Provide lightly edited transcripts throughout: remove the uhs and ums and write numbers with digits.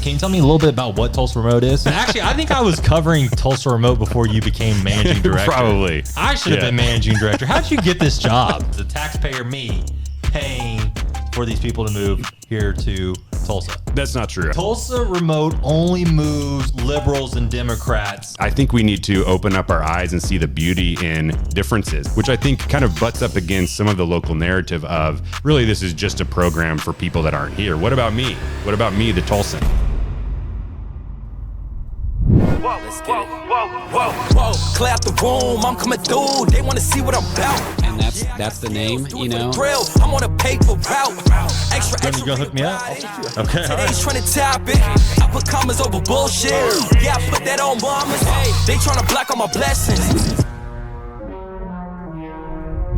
can you tell me a little bit about what Tulsa Remote is? And actually, I think I was covering Tulsa Remote before you became managing director. Probably. I should have been managing director. How did you get this job? The taxpayer, me, paying for these people to move here to Tulsa. That's not true. Tulsa Remote only moves liberals and Democrats. I think we need to open up our eyes and see the beauty in differences, which I think kind of butts up against some of the local narrative of really this is just a program for people that aren't here. What about me? What about me, the Tulsan? Whoa, let's get it. Whoa, clear out the room, I'm coming through, they wanna see what I'm about. And that's the name, you know? I'm on a paper route. Extra, You gonna hook me up? Okay, all right. Today's trying to tap it. I put commas over bullshit. Yeah, I put that on mamas. Hey, they trying to block all my blessings.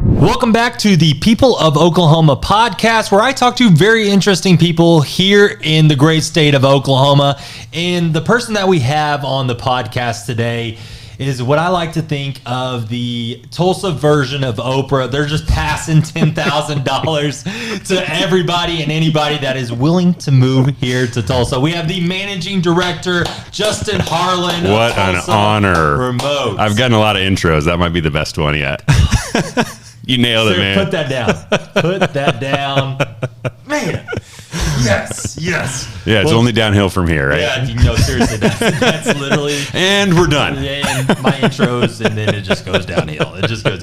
Welcome back to the People of Oklahoma podcast, where I talk to very interesting people here in the great state of Oklahoma. And the person that we have on the podcast today is what I like to think of the Tulsa version of Oprah. They're just passing $10,000 to everybody and anybody that is willing to move here to Tulsa. We have the managing director, Justin Harlan. What an honor. Remote. I've gotten a lot of intros. That might be the best one yet. You nailed it, man. Put that down. Put that down. Man. Yes. Yeah, it's only downhill from here, right? Yeah, no, seriously. That's literally. And we're done. And my intros, and then it just goes downhill. But Justin,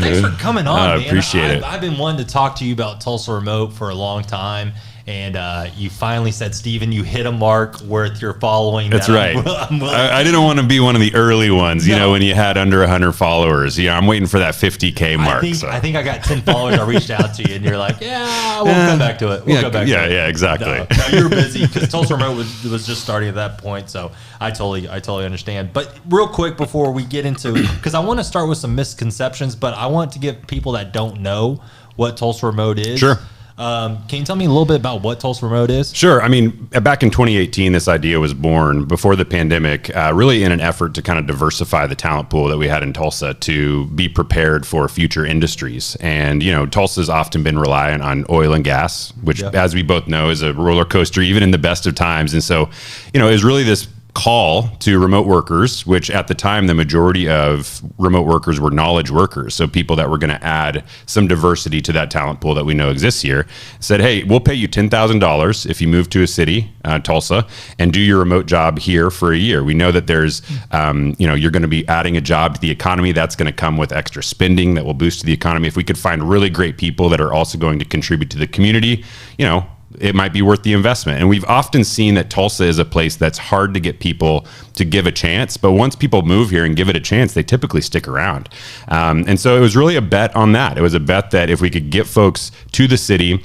thanks for coming on, man. I appreciate it. I've been wanting to talk to you about Tulsa Remote for a long time. And you finally said, Steven, you hit a mark worth your following. That's right. I didn't want to be one of the early ones, you know, when you had under 100 followers. Yeah, I'm waiting for that 50K mark. I think I got 10 followers. I reached out to you, and you're like, yeah, we'll come back to it. We'll go back to it. Yeah, exactly. No, you were busy because Tulsa Remote was just starting at that point. So I totally understand. But real quick before we get into, because I want to start with some misconceptions, but I want to give people that don't know what Tulsa Remote is. Sure. Can you tell me a little bit about what Tulsa Remote is? Sure. I mean, back in 2018, this idea was born before the pandemic, really in an effort to kind of diversify the talent pool that we had in Tulsa to be prepared for future industries. And, you know, Tulsa's often been reliant on oil and gas, which, as we both know, is a roller coaster, even in the best of times. And so, you know, it was really this call to remote workers, which at the time, the majority of remote workers were knowledge workers. So people that were going to add some diversity to that talent pool that we know exists here, said, hey, we'll pay you $10,000 if you move to a city, Tulsa, and do your remote job here for a year. We know that there's, you know, you're going to be adding a job to the economy. That's going to come with extra spending that will boost the economy. If we could find really great people that are also going to contribute to the community, you know, it might be worth the investment. And we've often seen that Tulsa is a place that's hard to get people to give a chance. But once people move here and give it a chance, they typically stick around. And so it was really a bet on that. It was a bet that if we could get folks to the city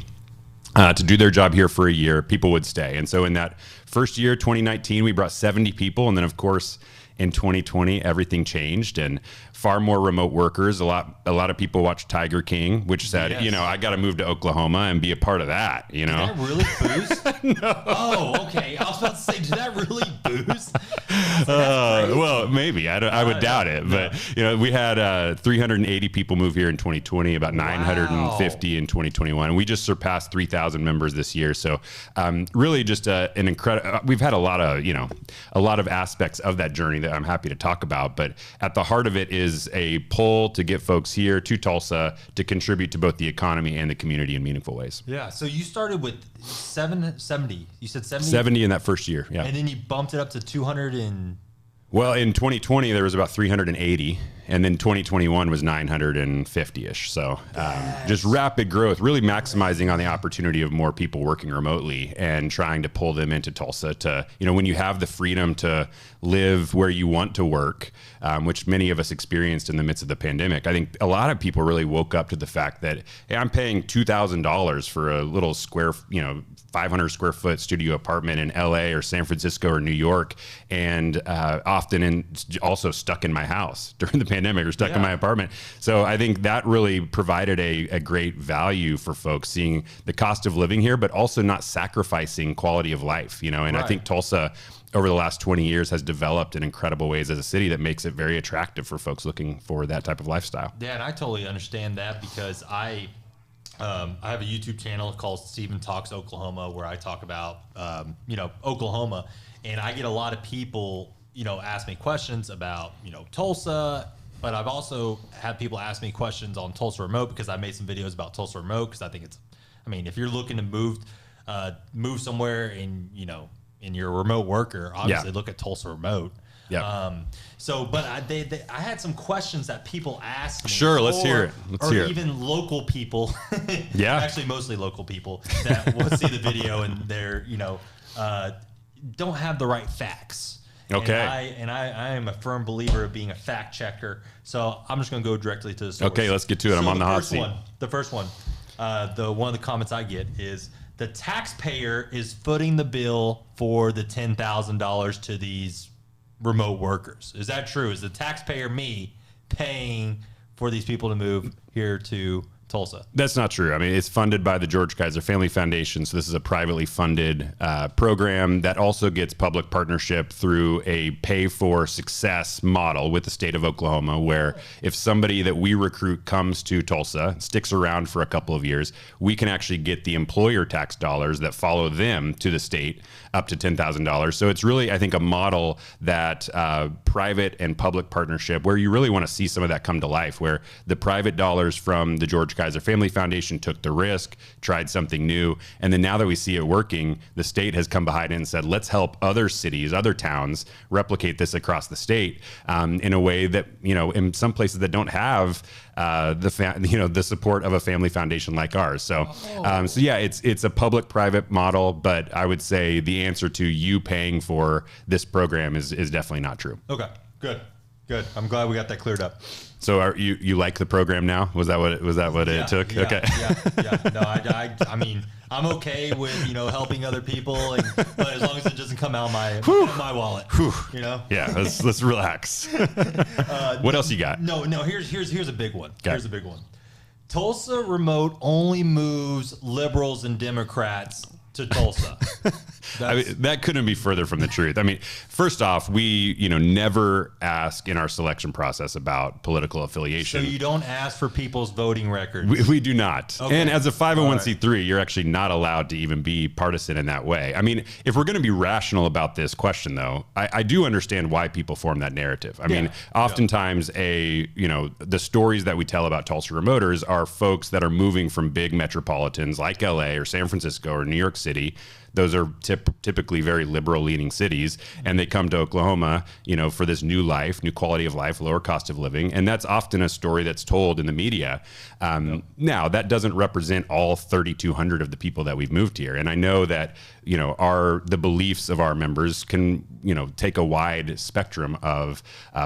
to do their job here for a year, people would stay. And so in that first year, 2019, we brought 70 people. And then, of course, in 2020, everything changed and far more remote workers. A lot of people watched Tiger King, which said, you know, I got to move to Oklahoma and be a part of that, you know? Did that really boost? No. Oh, okay. I was about to say, did that really boost? Well, maybe. I would doubt it. But, you know, we had 380 people move here in 2020, about 950 in 2021. And we just surpassed 3,000 members this year. So really just an incredible, we've had a lot of aspects of that journey that I'm happy to talk about. But at the heart of it is a pull to get folks here to Tulsa to contribute to both the economy and the community in meaningful ways. Yeah. So you started with 70. You said 70? 70 in that first year. Yeah. And then you bumped it up to 200 and... Well, in 2020, there was about 380, and then 2021 was 950-ish. So just rapid growth, really maximizing on the opportunity of more people working remotely and trying to pull them into Tulsa to, you know, when you have the freedom to live where you want to work, which many of us experienced in the midst of the pandemic. I think a lot of people really woke up to the fact that, hey, I'm paying $2,000 for a little square, 500 square foot studio apartment in LA or San Francisco or New York, and often also stuck in my house during the pandemic or stuck in my apartment. So I think that really provided a great value for folks, seeing the cost of living here, but also not sacrificing quality of life, and I think Tulsa over the last 20 years has developed in incredible ways as a city that makes it very attractive for folks looking for that type of lifestyle. Yeah, and I totally understand that because I I have a YouTube channel called Steven Talks Oklahoma where I talk about, Oklahoma. And I get a lot of people, ask me questions about, Tulsa. But I've also had people ask me questions on Tulsa Remote because I made some videos about Tulsa Remote because I think if you're looking to move somewhere in you're a remote worker, obviously look at Tulsa Remote. Yeah. But I had some questions that people asked me. Sure, let's hear it. Or even local people. Yeah. Actually, mostly local people that will see the video and they're, don't have the right facts. Okay. And I am a firm believer of being a fact checker. So I'm just going to go directly to the source. Okay, let's get to it. I'm on the hot seat. The first one, one of the comments I get is the taxpayer is footing the bill for the $10,000 to these remote workers. Is that true? Is the taxpayer, me, paying for these people to move here to Tulsa? That's not true. I mean, it's funded by the George Kaiser Family Foundation. So this is a privately funded program that also gets public partnership through a pay for success model with the state of Oklahoma, where if somebody that we recruit comes to Tulsa, sticks around for a couple of years, we can actually get the employer tax dollars that follow them to the state up to $10,000. So it's really, I think, a model that private and public partnership where you really want to see some of that come to life, where the private dollars from the George Kaiser Family Foundation took the risk, tried something new, and then now that we see it working, the state has come behind it and said, let's help other cities, other towns replicate this across the state in a way that, in some places that don't have the support of a family foundation like ours. So, it's a public-private model, but I would say the answer to you paying for this program is definitely not true. Okay, good. I'm glad we got that cleared up. So are you like the program now? Was that what it took? Yeah, okay. Yeah. No, I mean, I'm okay with, helping other people, but as long as it doesn't come out of my wallet, Yeah, let's relax. What else you got? No, here's a big one. Okay. Here's a big one. Tulsa Remote only moves liberals and Democrats to Tulsa. That couldn't be further from the truth. I mean, first off, we never ask in our selection process about political affiliation. So you don't ask for people's voting records. We do not. Okay. And as a 501c3, you're actually not allowed to even be partisan in that way. I mean, if we're going to be rational about this question, though, I do understand why people form that narrative. I mean, oftentimes the stories that we tell about Tulsa Remoters are folks that are moving from big metropolitans like LA or San Francisco or New York City. Those are typically very liberal-leaning cities, and they come to Oklahoma, for this new life, new quality of life, lower cost of living, and that's often a story that's told in the media. Now, that doesn't represent all 3,200 of the people that we've moved here, and I know that the beliefs of our members can take a wide spectrum of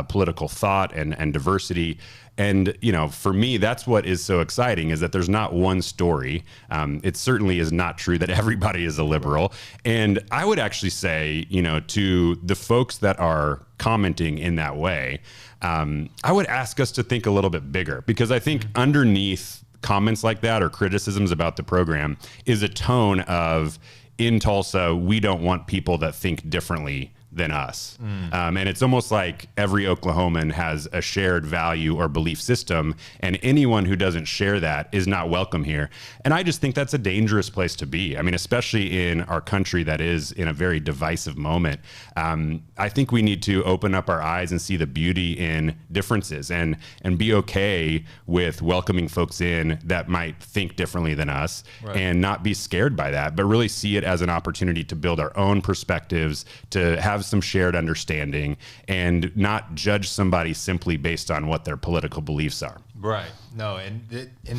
political thought and diversity. And, for me, that's what is so exciting is that there's not one story. It certainly is not true that everybody is a liberal. And I would actually say, to the folks that are commenting in that way, I would ask us to think a little bit bigger, because I think underneath comments like that or criticisms about the program is a tone of, in Tulsa, we don't want people that think differently than us. And it's almost like every Oklahoman has a shared value or belief system, and anyone who doesn't share that is not welcome here. And I just think that's a dangerous place to be. I mean, especially in our country that is in a very divisive moment. I think we need to open up our eyes and see the beauty in differences and be okay with welcoming folks in that might think differently than us, and not be scared by that, but really see it as an opportunity to build our own perspectives, to have some shared understanding, and not judge somebody simply based on what their political beliefs are. Right. No, and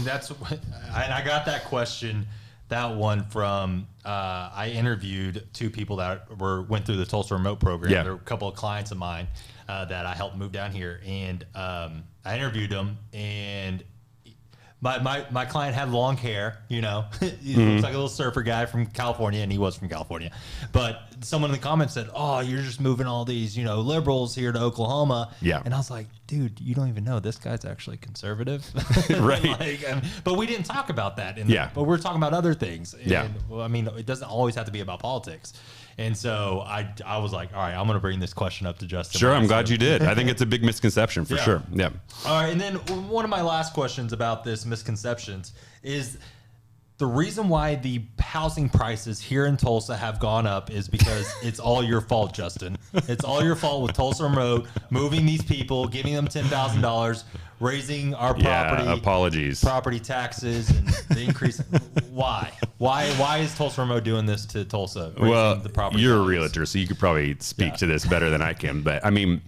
that's and I got that question, that one from I interviewed two people that went through the Tulsa Remote Program. Yeah. They're a couple of clients of mine that I helped move down here, and I interviewed them, and my client had long hair, he looks like a little surfer guy from California, and he was from California. But someone in the comments said, "Oh, you're just moving all these, liberals here to Oklahoma." Yeah. And I was like, dude, you don't even know this guy's actually conservative. Right. But we didn't talk about that. But we're talking about other things. And, well, I mean, it doesn't always have to be about politics. And so I was like, all right, I'm going to bring this question up to Justin. Sure, I'm glad you did. I think it's a big misconception for sure. Yeah. All right, and then one of my last questions about this misconceptions is the reason why the housing prices here in Tulsa have gone up is because it's all your fault, Justin. It's all your fault with Tulsa Remote, moving these people, giving them $10,000, raising our property taxes, and the increase. Why is Tulsa Remote doing this to Tulsa? Well, the property you're values? a realtor, so you could probably speak to this better than I can. But I mean,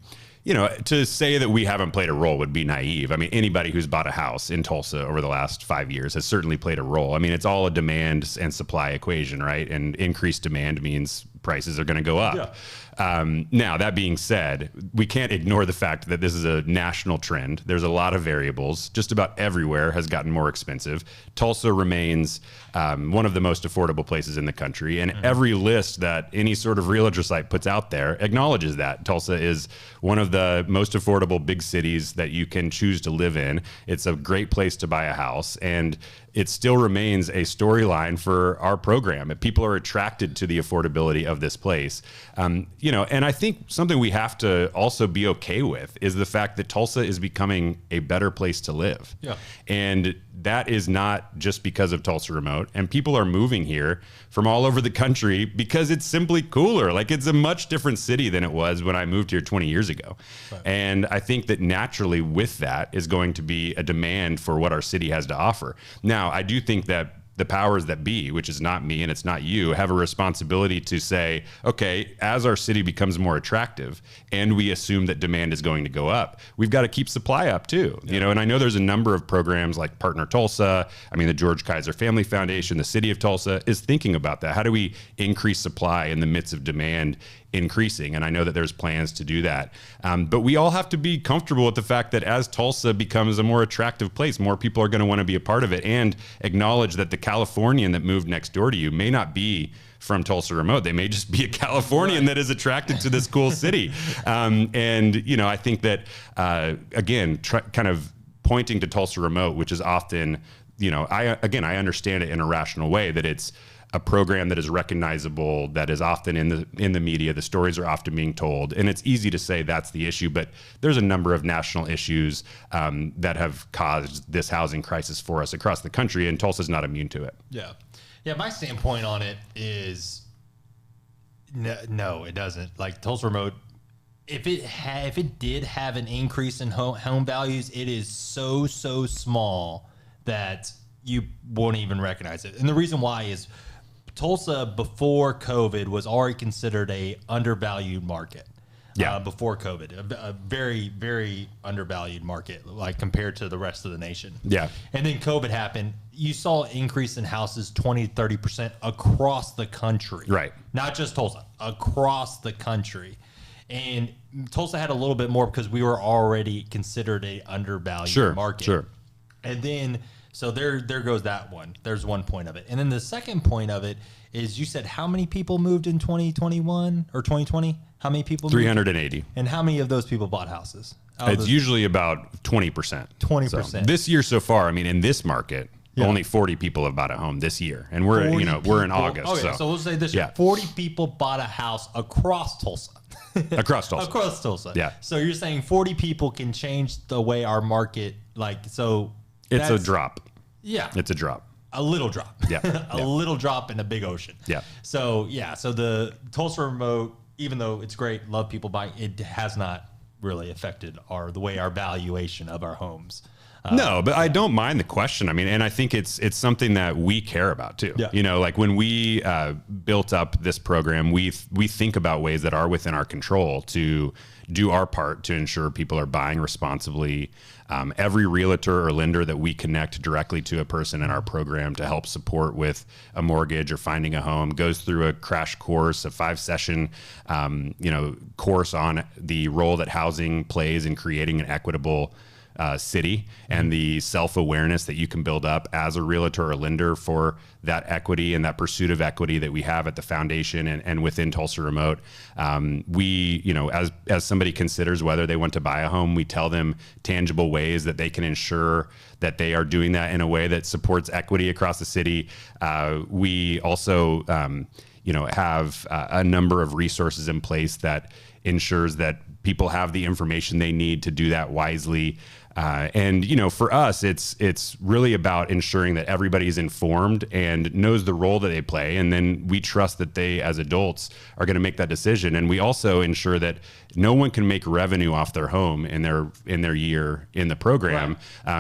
you know, to say that we haven't played a role would be naive. I mean, anybody who's bought a house in Tulsa over the last 5 years has certainly played a role. I mean, it's all a demand and supply equation, right? And increased demand means prices are going to go up. Yeah. Now, that being said, we can't ignore the fact that this is a national trend. There's a lot of variables. Just about everywhere has gotten more expensive. Tulsa remains one of the most affordable places in the country. And every list that any sort of realtor site puts out there acknowledges that. Tulsa is one of the most affordable big cities that you can choose to live in. It's a great place to buy a house. And it still remains a storyline for our program. People are attracted to the affordability of this place. You know, and I think something we have to also be okay with is the fact that Tulsa is becoming a better place to live. Yeah. And that is not just because of Tulsa Remote. And people are moving here from all over the country because it's simply cooler. Like, it's a much different city than it was when I moved here 20 years ago. Right. And I think that naturally with that is going to be a demand for what our city has to offer. Now, I do think that the powers that be, which is not me and it's not you, have a responsibility to say, okay, as our city becomes more attractive and we assume that demand is going to go up, we've got to keep supply up too. Yeah. You know, and I know there's a number of programs like Partner Tulsa. I mean, the George Kaiser Family Foundation, the city of Tulsa is thinking about that. How do we increase supply in the midst of demand increasing? And I know that there's plans to do that. But we all have to be comfortable with the fact that as Tulsa becomes a more attractive place, more people are going to want to be a part of it, and acknowledge that the Californian that moved next door to you may not be from Tulsa Remote. They may just be a Californian that is attracted to this cool city. And, you know, I think that, again, kind of pointing to Tulsa Remote, which is often, you know, I understand it in a rational way, that it's a program that is recognizable, that is often in the media. The stories are often being told, and it's easy to say that's the issue, but there's a number of national issues that have caused this housing crisis for us across the country, and Tulsa's not immune to it. Yeah. My standpoint on it is no, it doesn't. Like, Tulsa Remote, if it did have an increase in home values, it is so small that you won't even recognize it. And the reason why is Tulsa before COVID was already considered a undervalued market. Yeah. Before COVID, a very, very undervalued market, like compared to the rest of the nation. Yeah. And then COVID happened. You saw an increase in houses 20-30% across the country. Right. Not just Tulsa, across the country. And Tulsa had a little bit more because we were already considered a undervalued market. Sure. And then, so there goes that one. There's one point of it. And then the second point of it is, you said how many people moved in 2021 or 2020? How many people? 380. Moved? And how many of those people bought houses? It's usually about 20%. 20%. So this year so far, I mean, in this market, only 40 people have bought a home this year, and we're in August. Okay, so let's say this year, 40 people bought a house across Tulsa. Across Tulsa. Across Tulsa. Yeah. So you're saying 40 people can change the way our market, so it's a drop. Yeah. It's a drop. A little drop. Yeah. A little drop in a big ocean. Yeah. So the Tulsa Remote, even though it's great, love people buying, it has not really affected the way our valuation of our homes. No, but I don't mind the question. I mean, and I think it's something that we care about too. Yeah. You know, like when we built up this program, we think about ways that are within our control to do our part to ensure people are buying responsibly. Every realtor or lender that we connect directly to a person in our program to help support with a mortgage or finding a home goes through a crash course, a 5-session, course on the role that housing plays in creating an equitable city, and the self-awareness that you can build up as a realtor or lender for that equity and that pursuit of equity that we have at the foundation and within Tulsa Remote. As somebody considers whether they want to buy a home, we tell them tangible ways that they can ensure that they are doing that in a way that supports equity across the city. We also have a number of resources in place that ensures that people have the information they need to do that wisely. And for us, it's really about ensuring that everybody's informed and knows the role that they play, and then we trust that they, as adults, are going to make that decision. And we also ensure that no one can make revenue off their home in their year in the program,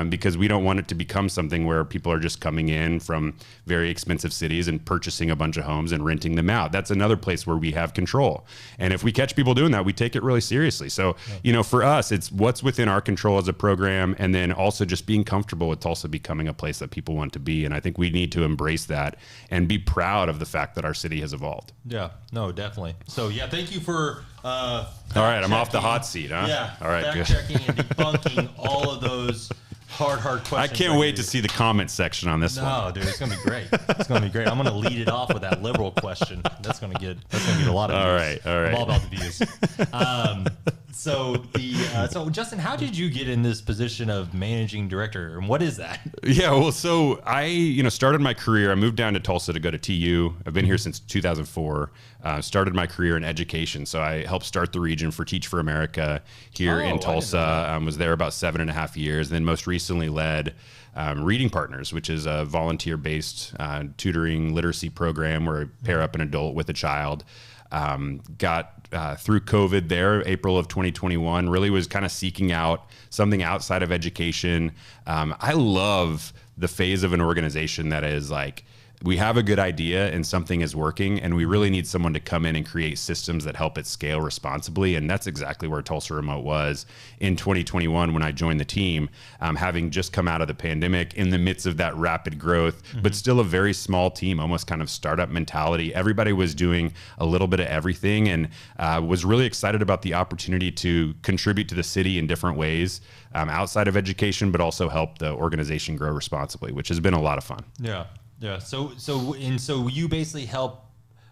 because we don't want it to become something where people are just coming in from very expensive cities and purchasing a bunch of homes and renting them out. That's another place where we have control. And if we catch people doing that, we take it really seriously. So, for us, it's what's within our control as a program, and then also just being comfortable with Tulsa becoming a place that people want to be. And I think we need to embrace that and be proud of the fact that our city has evolved. Yeah, no, definitely. So, yeah, thank you for all right, I'm off the hot seat, huh? Yeah, all right, fact checking and debunking all of those hard questions. I can't wait to see the comment section on this one. No, dude, it's gonna be great. It's gonna be great. I'm gonna lead it off with that liberal question. That's gonna get a lot of views. All right. I'm all about the views. So Justin, how did you get in this position of managing director, and what is that? Yeah, well, so I started my career. I moved down to Tulsa to go to TU. I've been here since 2004. Started my career in education, so I helped start the region for Teach for America here in Tulsa. Was there about 7.5 years, and then most recently led Reading Partners, which is a volunteer-based tutoring literacy program where I pair up an adult with a child. Got through COVID there, April of 2021, really was kind of seeking out something outside of education. I love the phase of an organization that is like, we have a good idea and something is working, and we really need someone to come in and create systems that help it scale responsibly. And that's exactly where Tulsa Remote was in 2021 when I joined the team, having just come out of the pandemic in the midst of that rapid growth, but still a very small team, almost kind of startup mentality. Everybody was doing a little bit of everything, and was really excited about the opportunity to contribute to the city in different ways outside of education, but also help the organization grow responsibly, which has been a lot of fun. Yeah. Yeah. So you basically help.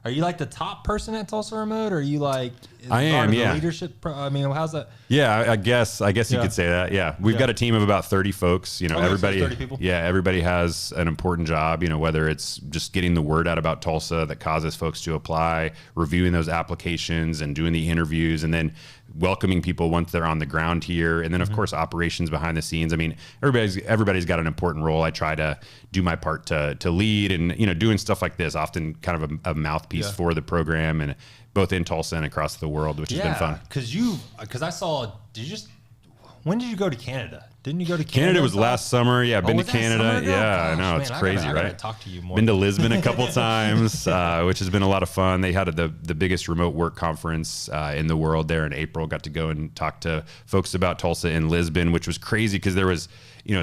Are you like the top person at Tulsa Remote, or are you like? I am. Yeah. Leadership. How's that? Yeah. I guess you could say that. Yeah. We've got a team of about 30 folks. Everybody. 30 people. Yeah. Everybody has an important job. Whether it's just getting the word out about Tulsa that causes folks to apply, reviewing those applications, and doing the interviews, and then welcoming people once they're on the ground here, and then of course operations behind the scenes. Everybody's got an important role. I try to do my part to lead, and doing stuff like this, often kind of a mouthpiece for the program, and both in Tulsa and across the world, which has been fun. Because I saw. When did you go to Canada? Didn't you go to Canada? Canada was last summer. Yeah, been to Canada. Yeah, I know. It's crazy, I right? gotta talk to you more. Been to Lisbon a couple times, which has been a lot of fun. They had the biggest remote work conference in the world there in April. Got to go and talk to folks about Tulsa in Lisbon, which was crazy because there was,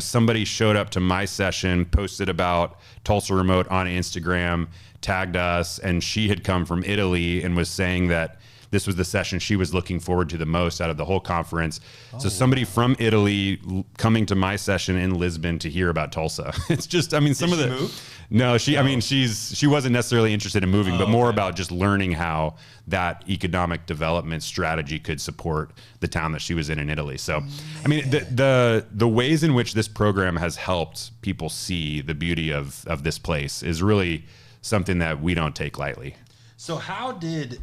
somebody showed up to my session, posted about Tulsa Remote on Instagram, tagged us, and she had come from Italy and was saying that this was the session she was looking forward to the most out of the whole conference. So somebody from Italy coming to my session in Lisbon to hear about Tulsa. It's just, move? No, she wasn't necessarily interested in moving, but more about just learning how that economic development strategy could support the town that she was in Italy. So, the ways in which this program has helped people see the beauty of this place is really something that we don't take lightly. So how did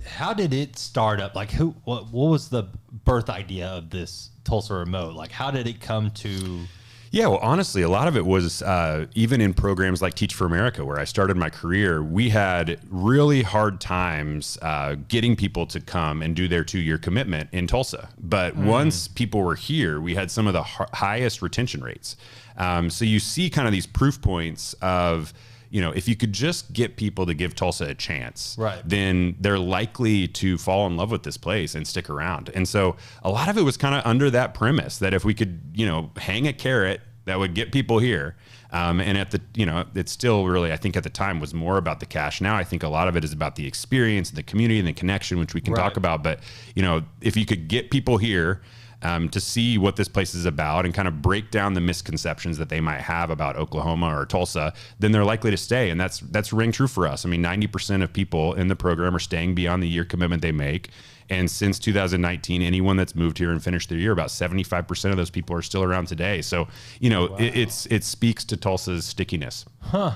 it start up? Like what was the birth idea of this Tulsa Remote? Like how did it come to? Yeah, well, honestly, a lot of it was even in programs like Teach for America, where I started my career, we had really hard times getting people to come and do their 2-year commitment in Tulsa. But once people were here, we had some of the highest retention rates. So you see kind of these proof points of, if you could just get people to give Tulsa a chance, right, then they're likely to fall in love with this place and stick around. And so a lot of it was kind of under that premise that if we could, hang a carrot that would get people here. And at the, it's still really, I think at the time was more about the cash. Now I think a lot of it is about the experience, the community, and the connection, which we can talk about. But, if you could get people here, to see what this place is about and kind of break down the misconceptions that they might have about Oklahoma or Tulsa, then they're likely to stay. And that's ring true for us. 90% of people in the program are staying beyond the year commitment they make. And since 2019, anyone that's moved here and finished their year, about 75% of those people are still around today. So, it speaks to Tulsa's stickiness. Huh.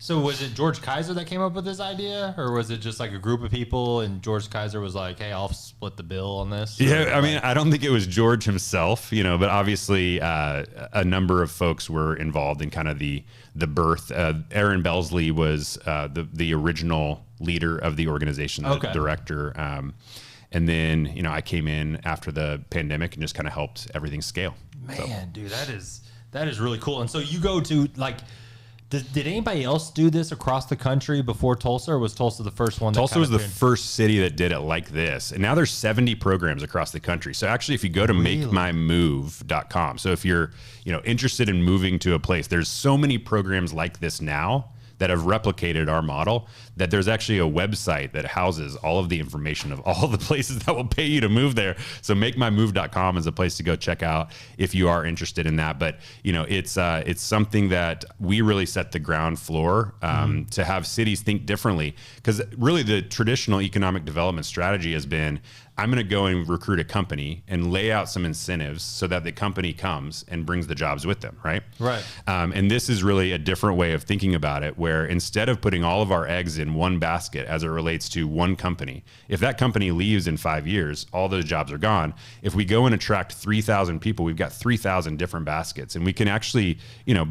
So was it George Kaiser that came up with this idea, or was it just like a group of people and George Kaiser was like, hey, I'll split the bill on this? Yeah, I mean, I don't think it was George himself, but obviously a number of folks were involved in kind of the birth. Aaron Belsley was the original leader of the organization, the director. And then, I came in after the pandemic and just kind of helped everything scale. Man, dude, that is really cool. And so you go to did anybody else do this across the country before Tulsa, or was Tulsa the first one? Tulsa was the first city that did it like this. And now there's 70 programs across the country. So actually, if you go to makemymove.com, so if you're, interested in moving to a place, there's so many programs like this now that have replicated our model that there's actually a website that houses all of the information of all the places that will pay you to move there. So makemymove.com is a place to go check out if you are interested in that. But it's something that we really set the ground floor to have cities think differently, because really the traditional economic development strategy has been, I'm going to go and recruit a company and lay out some incentives so that the company comes and brings the jobs with them, right? Right. And this is really a different way of thinking about it, where instead of putting all of our eggs in one basket as it relates to one company, if that company leaves in 5 years, all those jobs are gone. If we go and attract 3,000 people, we've got 3,000 different baskets, and we can actually,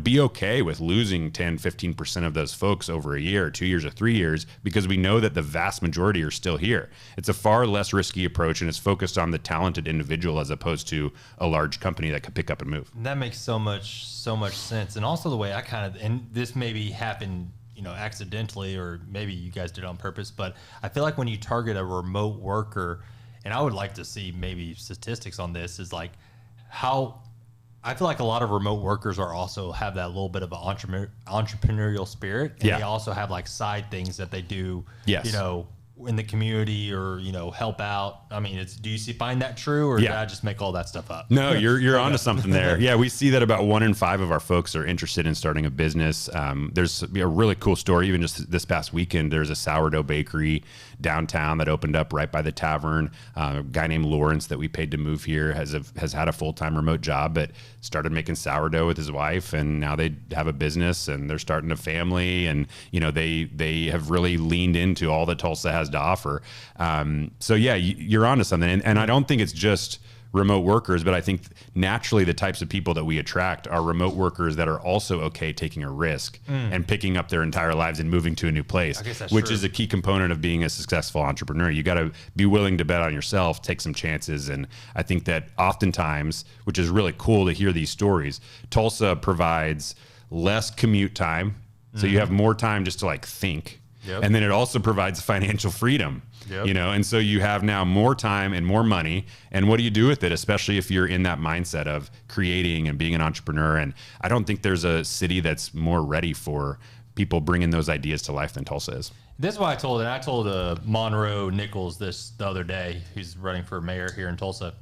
be okay with losing 10, 15% of those folks over a year, or 2 years, or 3 years, because we know that the vast majority are still here. It's a far less risky approach, and it's focused on the talented individual as opposed to a large company that could pick up and move. That makes so much sense. And also the way I and this maybe happened, accidentally, or maybe you guys did it on purpose, but I feel like when you target a remote worker, and I would like to see maybe statistics on this, is like how I feel like a lot of remote workers are also have that little bit of an entrepreneurial spirit. And they also have like side things that they do, in the community, or help out. I mean, do you find that true, or did I just make all that stuff up? No, you're onto something there. Yeah, we see that about 1 in 5 of our folks are interested in starting a business. There's a really cool story. Even just this past weekend, there's a sourdough bakery downtown that opened up right by the tavern. A guy named Lawrence that we paid to move here has had a full-time remote job, but started making sourdough with his wife, and now they have a business and they're starting a family, and they have really leaned into all that Tulsa has to offer. So yeah, you're onto something. And I don't think it's just remote workers, but I think naturally the types of people that we attract are remote workers that are also okay taking a risk and picking up their entire lives and moving to a new place, which is a key component of being a successful entrepreneur. You got to be willing to bet on yourself, take some chances. And I think that oftentimes, which is really cool to hear these stories, Tulsa provides less commute time. So you have more time just to think. Yep. And then it also provides financial freedom, and so you have now more time and more money. And what do you do with it, especially if you're in that mindset of creating and being an entrepreneur? And I don't think there's a city that's more ready for people bringing those ideas to life than Tulsa is. This is what I told Monroe Nichols the other day, who's running for mayor here in Tulsa,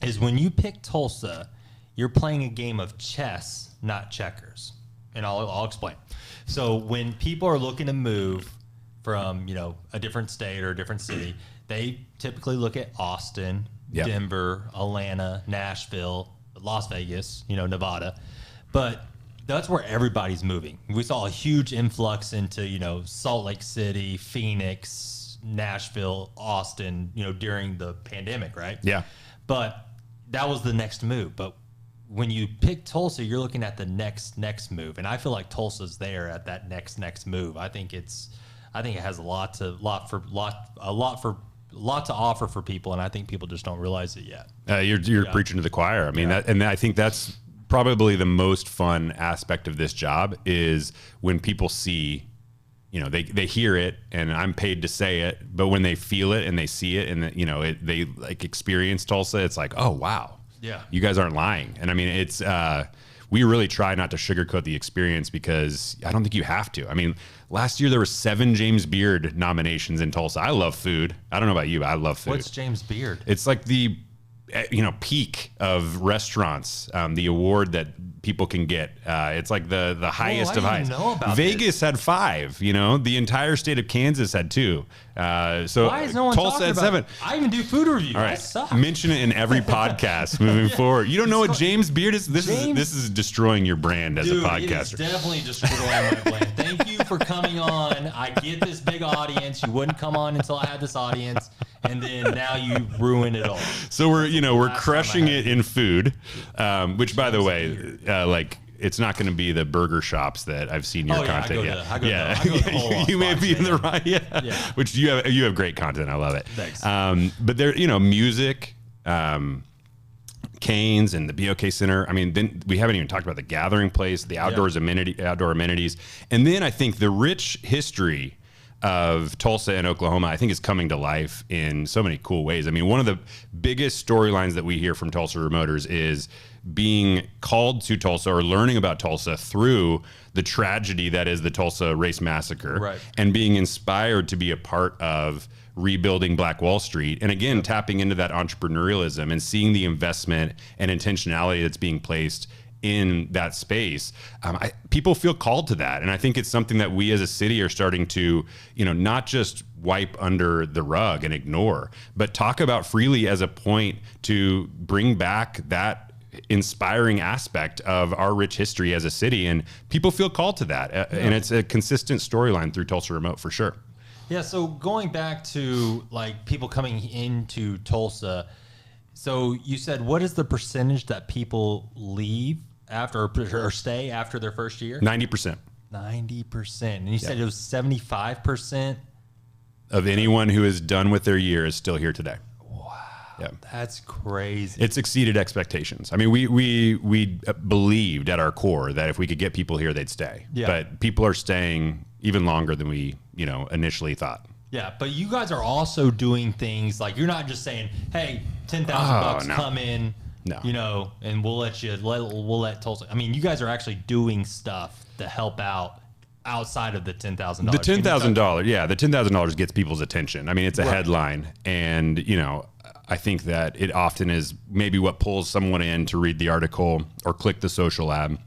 is when you pick Tulsa, you're playing a game of chess, not checkers. And I'll explain. So when people are looking to move from, a different state or a different city, they typically look at Austin, Denver, Atlanta, Nashville, Las Vegas, Nevada. But that's where everybody's moving. We saw a huge influx into, Salt Lake City, Phoenix, Nashville, Austin, during the pandemic, right? Yeah. But that was the next move. But when you pick Tulsa, you're looking at the next move, and I feel like Tulsa's there at that next move. I think it has a lot to offer for people, and I think people just don't realize it yet. You're preaching to the choir. I mean, and I think that's probably the most fun aspect of this job is when people see. They hear it, and I'm paid to say it, but when they feel it and they see it, and they experience Tulsa, it's like, oh wow. Yeah, you guys aren't lying. And I mean, it's we really try not to sugarcoat the experience, because I don't think you have to. I mean, last year there were 7 James Beard nominations in Tulsa. I love food. I don't know about you, but I love food. What's James Beard? It's like the peak of restaurants, the award that people can get. It's like the highest of highs. Vegas had 5. The entire state of Kansas had 2. So why is no one Tulsa had 7. I even do food reviews. All right, mention it in every podcast moving forward. You don't know what James Beard is? This is destroying your brand as a podcaster. It is definitely destroying my brand. Thank you you for coming on. I get this big audience. You wouldn't come on until I had this audience, and then now you ruin it all. So we're crushing it in food, which, by the way, like, it's not going to be the burger shops that I've seen your content. I go to the whole you may box, be in the man. right. Yeah. Which you have great content. I love it. Thanks. But there, music, Canes and the BOK Center. I mean, then we haven't even talked about the gathering place, the outdoor amenities. And then I think the rich history of Tulsa and Oklahoma, I think, is coming to life in so many cool ways. I mean, one of the biggest storylines that we hear from Tulsa Remoters is being called to Tulsa or learning about Tulsa through the tragedy that is the Tulsa Race Massacre, right, and being inspired to be a part of rebuilding Black Wall Street. And again, tapping into that entrepreneurialism and seeing the investment and intentionality that's being placed in that space. People feel called to that. And I think it's something that we as a city are starting to, not just wipe under the rug and ignore, but talk about freely as a point to bring back that inspiring aspect of our rich history as a city. And people feel called to that. And it's a consistent storyline through Tulsa Remote for sure. Yeah. So going back to like people coming into Tulsa, so you said, what is the percentage that people leave after or stay after their first year? 90%. 90%. And you said it was 75% of anyone who is done with their year is still here today. Wow. Yeah. That's crazy. It's exceeded expectations. I mean, we believed at our core that if we could get people here, they'd stay. Yeah. But people are staying even longer than we, initially thought. Yeah, but you guys are also doing things like, you're not just saying, "Hey, $10,000 no. come in, No. and we'll let Tulsa." I mean, you guys are actually doing stuff to help out outside of the $10,000. The $10,000, the $10,000 gets people's attention. I mean, it's a headline, and I think that it often is maybe what pulls someone in to read the article or click the social ad.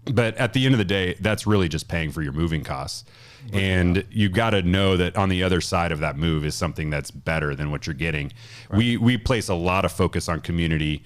But at the end of the day, that's really just paying for your moving costs. And you got to know that on the other side of that move is something that's better than what you're getting. Right. We place a lot of focus on community.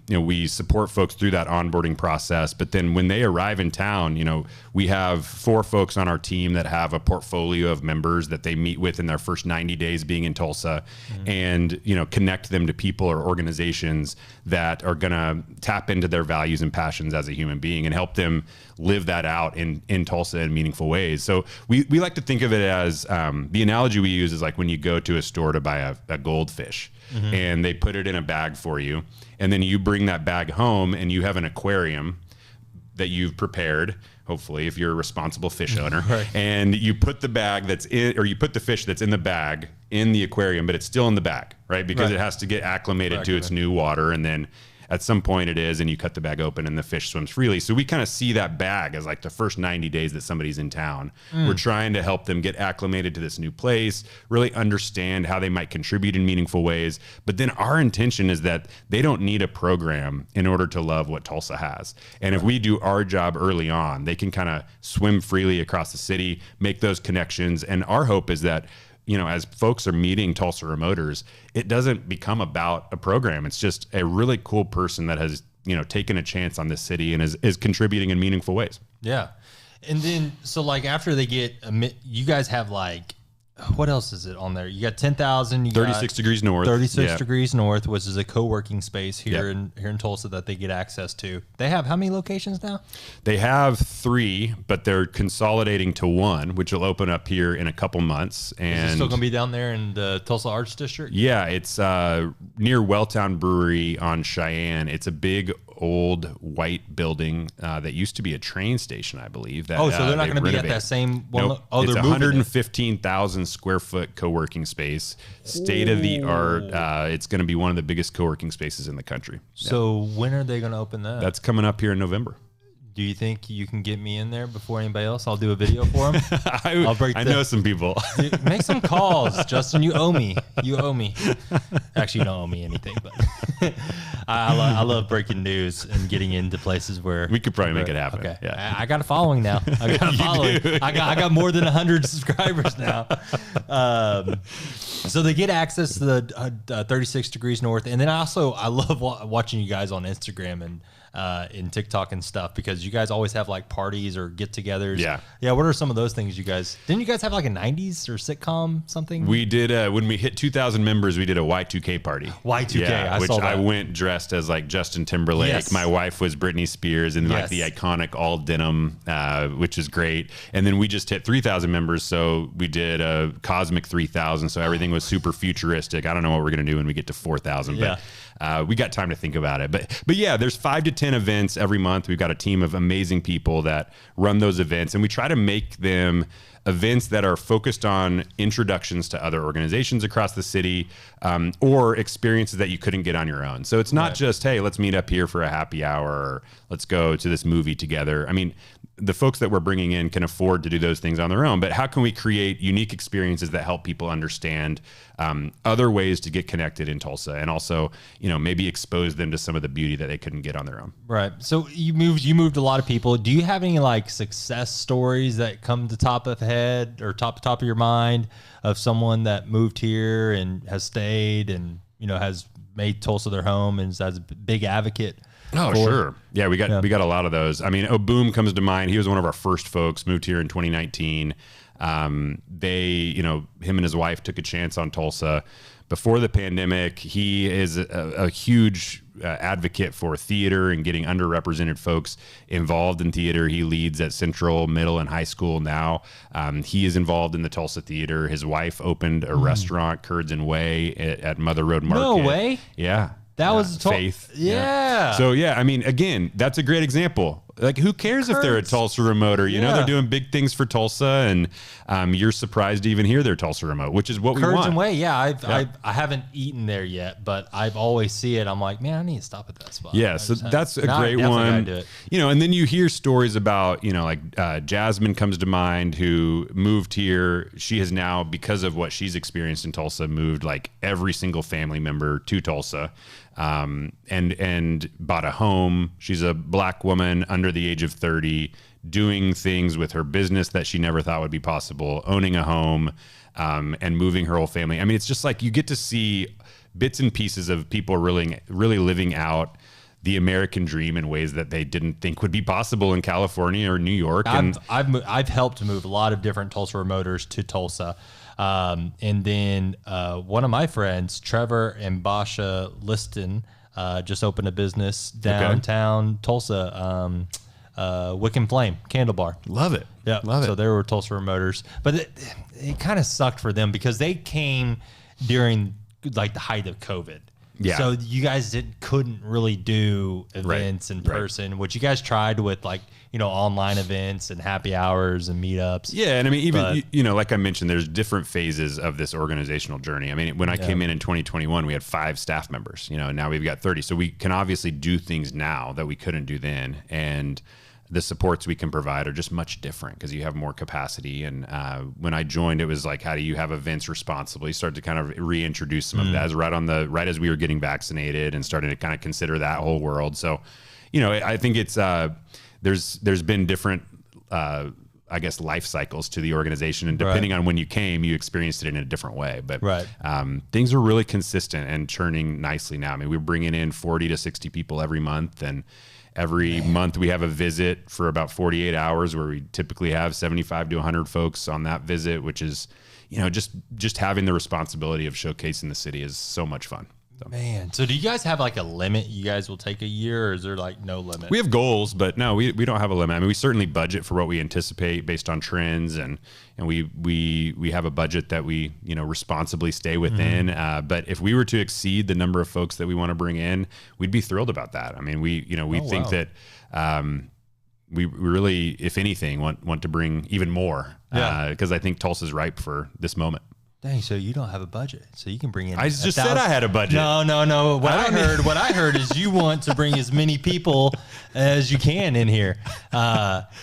We support folks through that onboarding process. But then when they arrive in town, we have 4 folks on our team that have a portfolio of members that they meet with in their first 90 days being in Tulsa, and connect them to people or organizations that are going to tap into their values and passions as a human being and help them live that out in Tulsa in meaningful ways. So we like to think of it as the analogy we use is like when you go to a store to buy a goldfish, and they put it in a bag for you, and then you bring that bag home and you have an aquarium that you've prepared, hopefully, if you're a responsible fish owner, right, and you put the bag that's in, or you put the fish that's in the bag in the aquarium, but it's still in the bag, right? Because it has to get acclimated to its new water, and then at some point it is, and you cut the bag open and the fish swims freely. So we kind of see that bag as like the first 90 days that somebody's in town. We're trying to help them get acclimated to this new place, really understand how they might contribute in meaningful ways. But then our intention is that they don't need a program in order to love what Tulsa has. And if we do our job early on, they can kind of swim freely across the city, make those connections. And our hope is that as folks are meeting Tulsa Remoters, it doesn't become about a program. It's just a really cool person that has, taken a chance on this city and is contributing in meaningful ways. Yeah. And then, so like after they get, you guys have like, what else is it on there? You got 10,000. You 36 degrees north. 36 degrees north, which is a co-working space here in Tulsa that they get access to. They have how many locations now? They have 3, but they're consolidating to 1, which will open up here in a couple months. And is it still going to be down there in the Tulsa Arts District? Yeah, it's near Welltown Brewery on Cheyenne. It's a big old white building that used to be a train station, I believe. That, so they're not going to be at that same one? Nope. Oh, it's they're 115,000 square foot co-working space, state of the art. It's going to be one of the biggest co-working spaces in the country. So when are they going to open that? That's coming up here in November. Do you think you can get me in there before anybody else? I'll do a video for them. I know some people. Dude, make some calls, Justin. You owe me. Actually, you don't owe me anything, but I love breaking news and getting into places where we could probably make it happen. Okay, yeah. I got a following now. I got a following. I got more than 100 subscribers now. So they get access to the 36 degrees north, and then I love watching you guys on Instagram and in TikTok and stuff, because you guys always have like parties or get-togethers. Yeah. What are some of those things you guys? Didn't you guys have like a '90s or sitcom something? We did when we hit 2,000 members. We did a Y2K party. Y2K, which saw that. I went dressed as like Justin Timberlake. Yes. My wife was Britney Spears, and like the iconic all denim, which is great. And then we just hit 3,000 members, so we did a cosmic 3,000. So everything was super futuristic. I don't know what we're gonna do when we get to 4,000, but we got time to think about it. But yeah, there's 5 to 10 events every month. We've got a team of amazing people that run those events, and we try to make them events that are focused on introductions to other organizations across the city, or experiences that you couldn't get on your own. So it's not just, hey, let's meet up here for a happy hour, or let's go to this movie together. I mean, the folks that we're bringing in can afford to do those things on their own, but how can we create unique experiences that help people understand other ways to get connected in Tulsa, and also, maybe expose them to some of the beauty that they couldn't get on their own. Right. So you moved a lot of people. Do you have any like success stories that come to top of head or top of your mind of someone that moved here and has stayed and has made Tulsa their home and is a big advocate? Oh, sure. Yeah, we got a lot of those. I mean, Boom comes to mind. He was one of our first folks, moved here in 2019. Him and his wife took a chance on Tulsa before the pandemic. He is a huge advocate for theater and getting underrepresented folks involved in theater. He leads at Central, Middle, and High School now. He is involved in the Tulsa Theater. His wife opened a restaurant, Curds and Whey, at Mother Road Market. No way. Yeah. That was Faith. Yeah. So I mean, again, that's a great example. Like, who cares if they're a Tulsa Remoter? They're doing big things for Tulsa, and you're surprised to even hear they're Tulsa Remote, which is what we want. Curds and Whey, I haven't eaten there yet, but I've always see it. I'm like, man, I need to stop at that spot. Yeah, so that's a great one. And then you hear stories about, like Jasmine comes to mind, who moved here. She has now, because of what she's experienced in Tulsa, moved like every single family member to Tulsa. And bought a home. She's a Black woman under the age of 30, doing things with her business that she never thought would be possible, owning a home, and moving her whole family. I mean, it's just like you get to see bits and pieces of people really living out the American dream in ways that they didn't think would be possible in California or New York. I've helped move a lot of different Tulsa Remoters to Tulsa. And then one of my friends, Trevor and Basha Liston, just opened a business downtown Tulsa, Wick and Flame Candle Bar. Love it. Yeah, love it. So they were Tulsa Remoters, but it kind of sucked for them because they came during like the height of COVID. Yeah. So you guys couldn't really do events in person, which you guys tried with like, online events and happy hours and meetups. Yeah. And I mean, even, like I mentioned, there's different phases of this organizational journey. I mean, when I came in 2021, we had 5 staff members, and now we've got 30. So we can obviously do things now that we couldn't do then. And the supports we can provide are just much different because you have more capacity. And when I joined, it was like, how do you have events responsibly? Start to kind of reintroduce some of that right as we were getting vaccinated and starting to kind of consider that whole world. So, I think it's there's been different I guess life cycles to the organization, and depending on when you came, you experienced it in a different way. But things are really consistent and churning nicely now. I mean, we're bringing in 40 to 60 people every month, and every month we have a visit for about 48 hours where we typically have 75 to 100 folks on that visit, which is, just having the responsibility of showcasing the city is so much fun. So. Man, so do you guys have like a limit you guys will take a year, or is there like no limit? We have goals, but no, we don't have a limit. I mean, we certainly budget for what we anticipate based on trends, and we have a budget that we responsibly stay within. But if we were to exceed the number of folks that we want to bring in, we'd be thrilled about that. I mean, we think that we really, if anything, want to bring even more because I think Tulsa's ripe for this moment. Dang, so you don't have a budget, so you can bring in. I just said I had a budget. No. What I heard is you want to bring as many people as you can in here.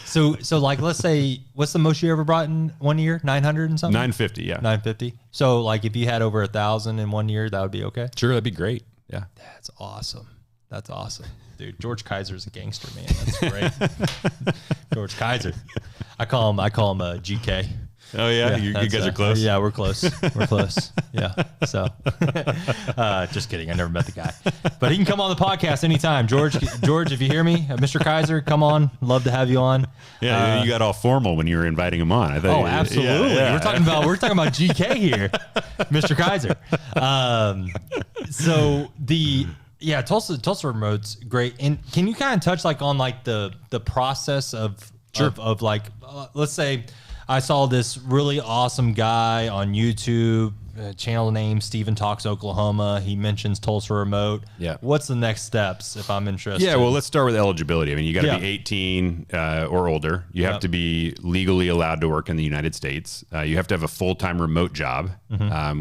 So like, let's say, what's the most you ever brought in 1 year? 900 and something. 950, yeah. 950. So like, if you had over 1,000 in 1 year, that would be okay. Sure, that'd be great. Yeah, that's awesome. That's awesome, dude. George Kaiser's a gangster, man. That's great. George Kaiser. I call him GK. Oh yeah, you guys are close. Yeah, we're close. We're close. Yeah. So, just kidding. I never met the guy, but he can come on the podcast anytime. George, if you hear me, Mr. Kaiser, come on. Love to have you on. Yeah, you got all formal when you were inviting him on. I thought. Oh, absolutely. Yeah. We're talking about GK here, Mr. Kaiser. Tulsa Remote's great. And can you kind of touch like on like the process of like, let's say I saw this really awesome guy on YouTube, channel name Steven Talks Oklahoma. He mentions Tulsa Remote. Yeah. What's the next steps if I'm interested? Yeah, well, let's start with eligibility. I mean, you got to be 18 or older. You have to be legally allowed to work in the United States. You have to have a full-time remote job,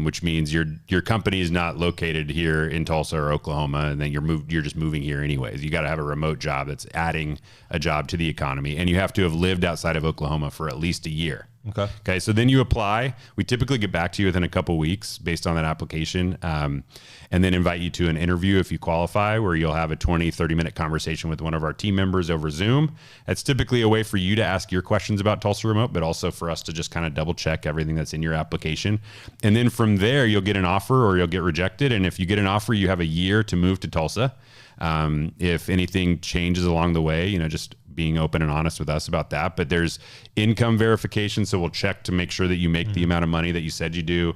which means your company is not located here in Tulsa or Oklahoma, and then you're just moving here anyways. You got to have a remote job that's adding a job to the economy, and you have to have lived outside of Oklahoma for at least a year. Okay. So then you apply. We typically get back to you within a couple weeks based on that application, and then invite you to an interview if you qualify, where you'll have a 20, 30-minute conversation with one of our team members over Zoom. That's typically a way for you to ask your questions about Tulsa Remote, but also for us to just kind of double check everything that's in your application. And then from there, you'll get an offer or you'll get rejected. And if you get an offer, you have a year to move to Tulsa. If anything changes along the way, just being open and honest with us about that. But there's income verification, so we'll check to make sure that you make the amount of money that you said you do.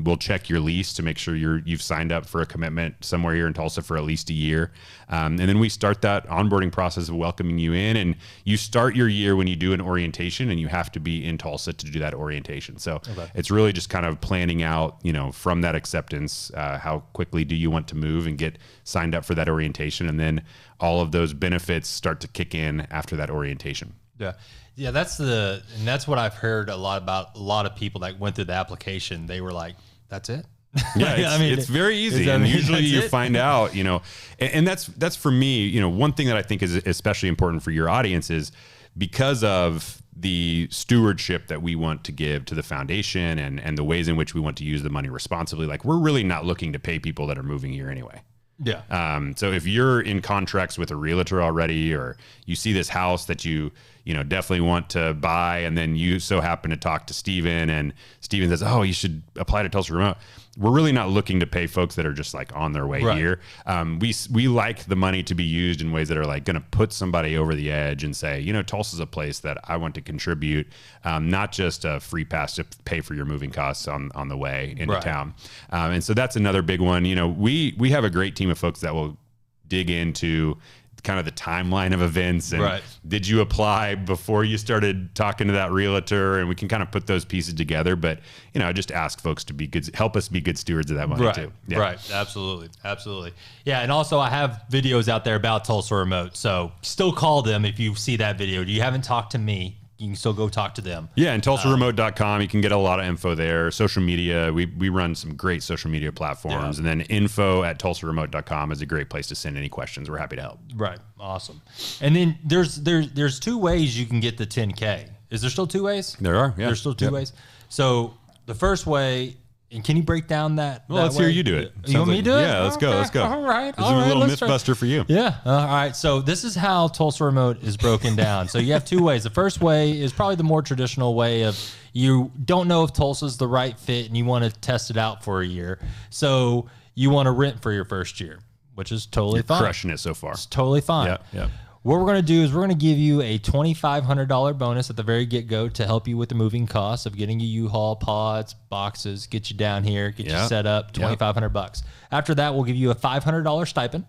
We'll check your lease to make sure you've signed up for a commitment somewhere here in Tulsa for at least a year. And then we start that onboarding process of welcoming you in. And you start your year when you do an orientation, and you have to be in Tulsa to do that orientation. So it's really just kind of planning out, from that acceptance, how quickly do you want to move and get signed up for that orientation, and then all of those benefits start to kick in after that orientation. Yeah, that's what I've heard a lot about. A lot of people that went through the application, they were like, "That's it." Yeah, it's very easy, and usually you find out, and that's for me. One thing that I think is especially important for your audience is because of the stewardship that we want to give to the foundation and the ways in which we want to use the money responsibly. Like, we're really not looking to pay people that are moving here anyway. Yeah. So if you're in contracts with a realtor already, or you see this house that you definitely want to buy, and then you so happen to talk to Steven, and Steven says, "Oh, you should apply to Tulsa Remote." We're really not looking to pay folks that are just like on their way here. We like the money to be used in ways that are like going to put somebody over the edge and say, Tulsa's a place that I want to contribute, not just a free pass to pay for your moving costs on the way into town. And so that's another big one. We have a great team of folks that will dig into kind of the timeline of events, and did you apply before you started talking to that realtor, and we can kind of put those pieces together. But I just ask folks to help us be good stewards of that money too. Yeah. Right, absolutely. Yeah, and also I have videos out there about Tulsa Remote, so still call them if you see that video. You haven't talked to me, you can still go talk to them. Yeah, and TulsaRemote.com, you can get a lot of info there. Social media, we run some great social media platforms. And then info@TulsaRemote.com is a great place to send any questions. We're happy to help. Right, awesome. And then there's two ways you can get the 10K. Is there still two ways? There are, yeah. There's still two ways. So the first way, and can you break down that? Well, let's hear you do it. You want me to do it? Yeah, let's go. All right. This is a little Mythbuster for you. Yeah. All right. So this is how Tulsa Remote is broken down. So you have two ways. The first way is probably the more traditional way of you don't know if Tulsa's the right fit and you want to test it out for a year. So you want to rent for your first year, which is totally fine. Crushing it so far. It's totally fine. Yeah. What we're going to do is we're going to give you a $2,500 bonus at the very get-go to help you with the moving costs of getting you U-Haul, pods, boxes, get you down here, get you set up, $2,500. After that, we'll give you a $500 stipend.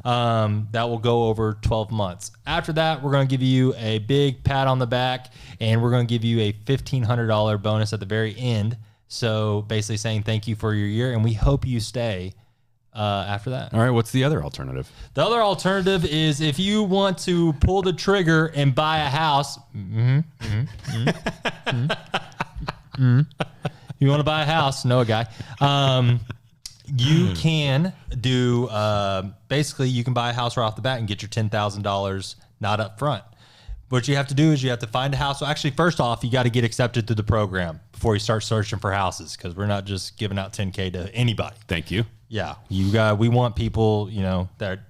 That will go over 12 months. After that, we're going to give you a big pat on the back, and we're going to give you a $1,500 bonus at the very end. So basically saying thank you for your year, and we hope you stay after that. All right, what's the other alternative? The other alternative is if you want to pull the trigger and buy a house. You want to buy a house? Know a guy. You can do, basically you can buy a house right off the bat and get your $10,000 not up front. What you have to do is you have to find a house. So actually, first off, you got to get accepted to the program before you start searching for houses, because we're not just giving out 10K to anybody. Thank you. Yeah, we want people, that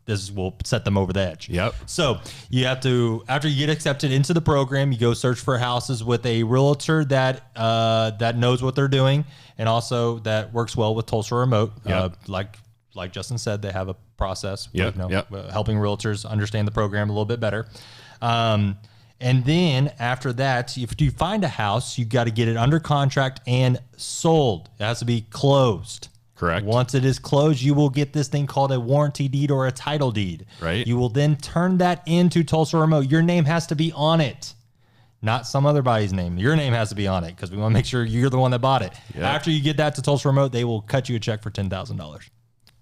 this will set them over the edge. Yep. So you have to, after you get accepted into the program, you go search for houses with a realtor that that knows what they're doing, and also that works well with Tulsa Remote. Yep. Like Justin said, they have a process. Yep. Helping realtors understand the program a little bit better. And then after that, if you find a house, you got to get it under contract and sold. It has to be closed. Correct. Once it is closed, you will get this thing called a warranty deed or a title deed. Right. You will then turn that into Tulsa Remote. Your name has to be on it, not some other body's name. Your name has to be on it because we want to make sure you're the one that bought it. Yep. After you get that to Tulsa Remote, they will cut you a check for $10,000.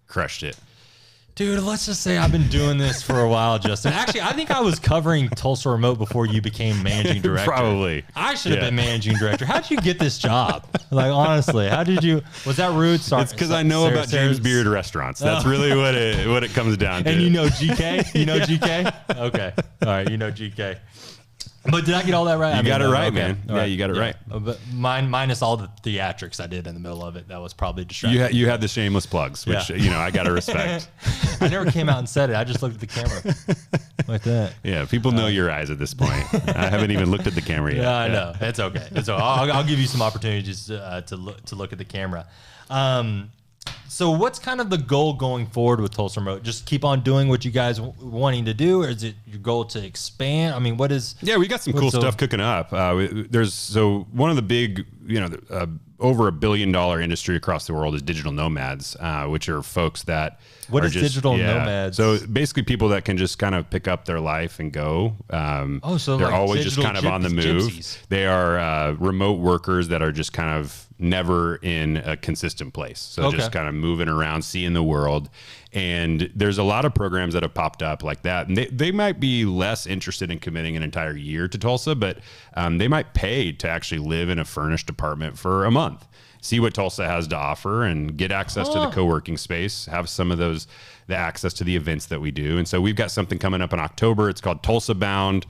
Crushed it. Dude, let's just say I've been doing this for a while, Justin. Actually, I think I was covering Tulsa Remote before you became managing director. Probably. I should have been managing director. How did you get this job? Like, honestly, how did you? Was that rude? Sorry. It's because I know about James Beard restaurants. That's really what it comes down to. And you know GK? You know GK? Okay. All right. You know GK. But did I get all that right? You got it right, okay. man. All Yeah, you got it right. But minus all the theatrics I did in the middle of it. That was probably distracting. You had the shameless plugs, which I got to respect. I never came out and said it. I just looked at the camera like that. Yeah, people know your eyes at this point. I haven't even looked at the camera yet. Yeah, I know. It's okay. I'll give you some opportunities to look at the camera. So what's kind of the goal going forward with Tulsa Remote? Just keep on doing what you guys wanting to do, or is it your goal to expand? I mean, what is? Yeah, we got some cool stuff cooking up. There's one of the big, over $1 billion industry across the world is digital nomads, which are folks that What are is digital nomads? So basically, people that can just kind of pick up their life and go. So they're like always just kind of on the move. Gypsies. They are remote workers that are just kind of never in a consistent place. So just kind of moving around, seeing the world. And there's a lot of programs that have popped up like that. And they might be less interested in committing an entire year to Tulsa, but they might pay to actually live in a furnished apartment for a month, see what Tulsa has to offer, and get access to the co-working space, have some of the access to the events that we do. And so we've got something coming up in October. It's called Tulsa Bound.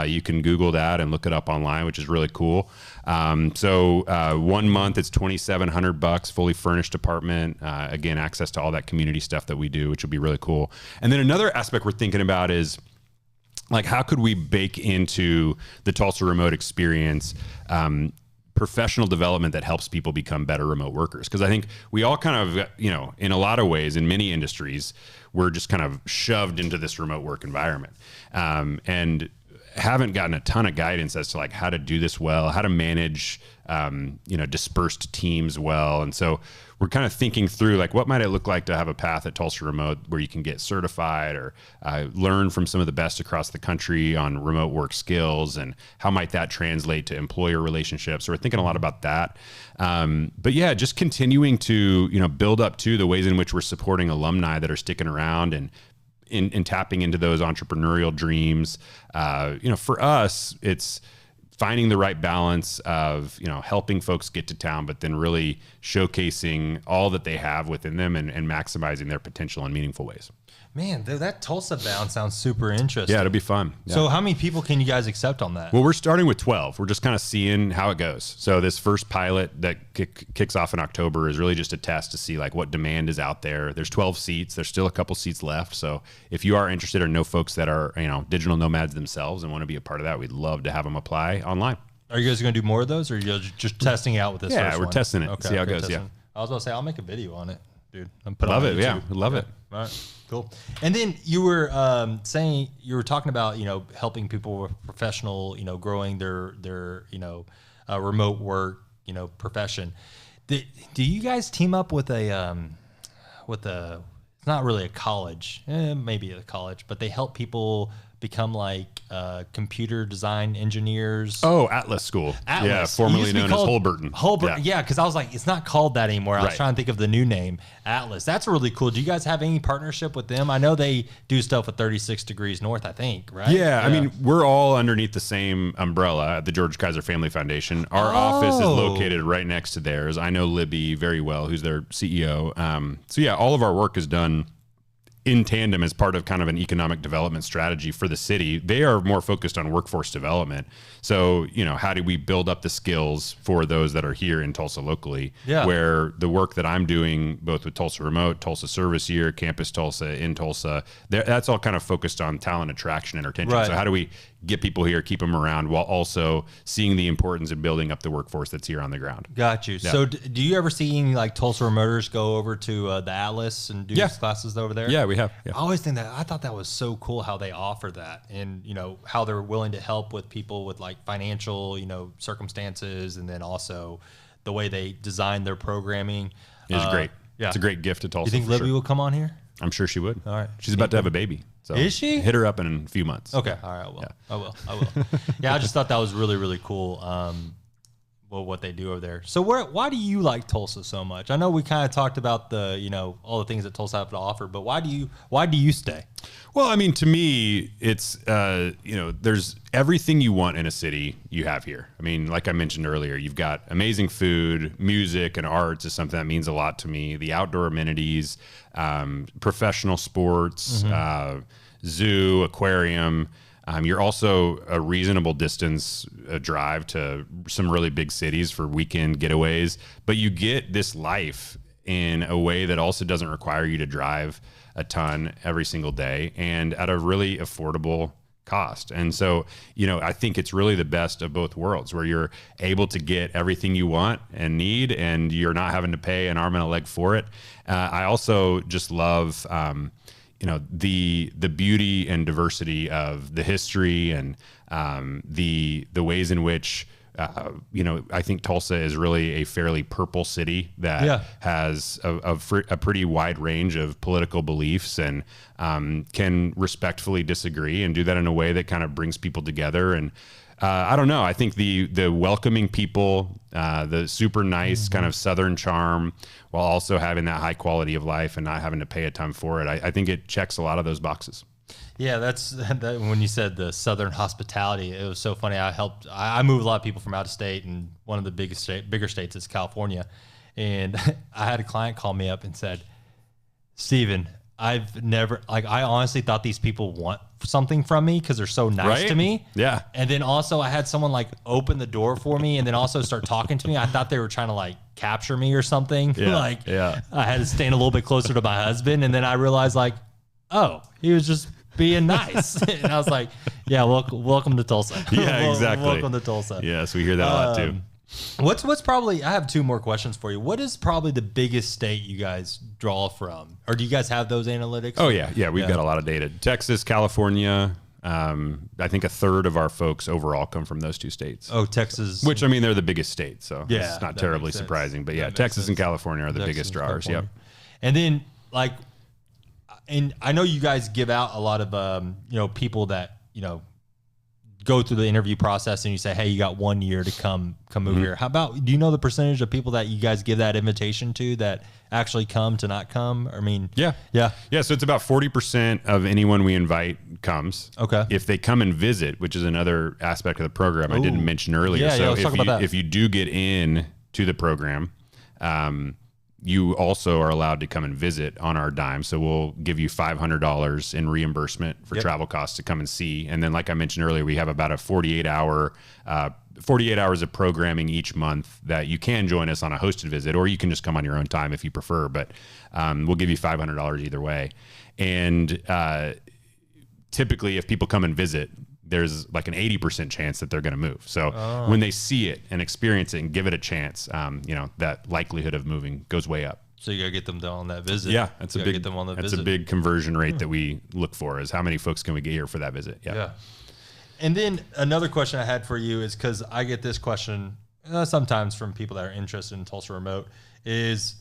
You can Google that and look it up online, which is really cool. 1 month, it's $2,700, fully furnished apartment. Again, access to all that community stuff that we do, which will be really cool. And then another aspect we're thinking about is, like, how could we bake into the Tulsa Remote experience professional development that helps people become better remote workers? Because I think we all kind of, in a lot of ways, in many industries, we're just kind of shoved into this remote work environment. And haven't gotten a ton of guidance as to like how to do this well, how to manage, dispersed teams well. And so we're kind of thinking through, like, what might it look like to have a path at Tulsa Remote where you can get certified or learn from some of the best across the country on remote work skills, and how might that translate to employer relationships. So we're thinking a lot about that. But yeah, just continuing to, build up to the ways in which we're supporting alumni that are sticking around and in tapping into those entrepreneurial dreams. For us, it's finding the right balance of, helping folks get to town, but then really showcasing all that they have within them and maximizing their potential in meaningful ways. Man, that Tulsa Bound sounds super interesting. Yeah, it'll be fun. Yeah. So how many people can you guys accept on that? Well, we're starting with 12. We're just kind of seeing how it goes. So this first pilot that kicks off in October is really just a test to see like what demand is out there. There's 12 seats. There's still a couple seats left. So if you are interested or know folks that are, digital nomads themselves and want to be a part of that, we'd love to have them apply online. Are you guys going to do more of those, or are you just testing out with this? Yeah, first we're one? testing it. See how it goes. Yeah. I was going to say, I'll make a video on it, dude. Love it. Yeah, love it. All right. Cool. And then you were talking about, helping people with professional, growing their remote work, profession. Do you guys team up with it's not really a college, maybe a college, but they help people become like computer design engineers? Oh, Atlas School. Atlas. Yeah, formerly known as Holberton. Yeah, because I was like, it's not called that anymore. I was trying to think of the new name, Atlas. That's really cool. Do you guys have any partnership with them? I know they do stuff with 36 Degrees North, I think, right? Yeah, I mean, we're all underneath the same umbrella at the George Kaiser Family Foundation. Our office is located right next to theirs. I know Libby very well, who's their CEO. So yeah, all of our work is done in tandem as part of kind of an economic development strategy for the city. They are more focused on workforce development. So, how do we build up the skills for those that are here in Tulsa locally? Yeah. Where the work that I'm doing, both with Tulsa Remote, Tulsa Service Year, Campus Tulsa, in Tulsa, that's all kind of focused on talent attraction and retention. Right. So how do we get people here, keep them around, while also seeing the importance of building up the workforce that's here on the ground? Got you. Yeah. So do you ever see any like Tulsa Remoters go over to the Atlas and do classes over there? Yeah, we have. Yeah. I always think I thought that was so cool how they offer that, and how they're willing to help with people with like financial circumstances, and then also the way they design their programming. It's great. Yeah, it's a great gift to Tulsa. You think Libby will come on here? I'm sure she would. All right. She's about to have a baby. So is she? Hit her up in a few months. Okay. All right. I will. Yeah. I will. Yeah. I just thought that was really, really cool. What they do over there. So why do you like Tulsa so much? I know we kind of talked about the, all the things that Tulsa have to offer, but why do you stay? Well, I mean, to me, it's, there's everything you want in a city you have here. I mean, like I mentioned earlier, you've got amazing food, music, and arts is something that means a lot to me. The outdoor amenities, professional sports, zoo, aquarium. You're also a reasonable distance drive to some really big cities for weekend getaways, but you get this life in a way that also doesn't require you to drive a ton every single day and at a really affordable cost. And so, I think it's really the best of both worlds, where you're able to get everything you want and need, and you're not having to pay an arm and a leg for it. I also just love, the beauty and diversity of the history and the ways in which I think Tulsa is really a fairly purple city that has a pretty wide range of political beliefs and can respectfully disagree and do that in a way that kind of brings people together. And I don't know. I think the welcoming people, the super nice kind of Southern charm, while also having that high quality of life and not having to pay a ton for it. I think it checks a lot of those boxes. Yeah, that's when you said the Southern hospitality, it was so funny. I moved a lot of people from out of state, and one of the bigger states is California. And I had a client call me up and said, Steven, I honestly thought these people want something from me because they're so nice to me. Yeah. And then also I had someone like open the door for me and then also start talking to me. I thought they were trying to like capture me or something. Yeah. I had to stand a little bit closer to my husband. And then I realized he was just being nice. And I was like, yeah, welcome to Tulsa. Yeah, exactly. Welcome to Tulsa. Yes, we hear that a lot too. What's probably, I have two more questions for you. What is probably the biggest state you guys draw from? Or do you guys have those analytics? Oh, yeah. Yeah, we've got a lot of data. Texas, California. I think a third of our folks overall come from those two states. Oh, Texas. Which, I mean, they're the biggest state, so it's not terribly makes sense. surprising. But yeah, That Texas makes and sense. California are the biggest drawers. Yep. And then, and I know you guys give out a lot of, people that, go through the interview process and you say, hey, you got 1 year to come move here. How about, do you know the percentage of people that you guys give that invitation to that actually come to not come? I mean, Yeah. So it's about 40% of anyone we invite comes. Okay. If they come and visit, which is another aspect of the program I didn't mention earlier. Yeah, so let's talk about that. if you do get in to the program, you also are allowed to come and visit on our dime. So we'll give you $500 in reimbursement for travel costs to come and see. And then, like I mentioned earlier, we have about a 48 hours of programming each month that you can join us on a hosted visit, or you can just come on your own time if you prefer. But we'll give you $500 either way. And typically, if people come and visit, there's like an 80% chance that they're going to move. So when they see it and experience it and give it a chance, that likelihood of moving goes way up. So you got to get them on that visit. Yeah, that's visit. a big conversion rate that we look for, is how many folks can we get here for that visit. Yeah. And then another question I had for you is, because I get this question sometimes from people that are interested in Tulsa Remote, is,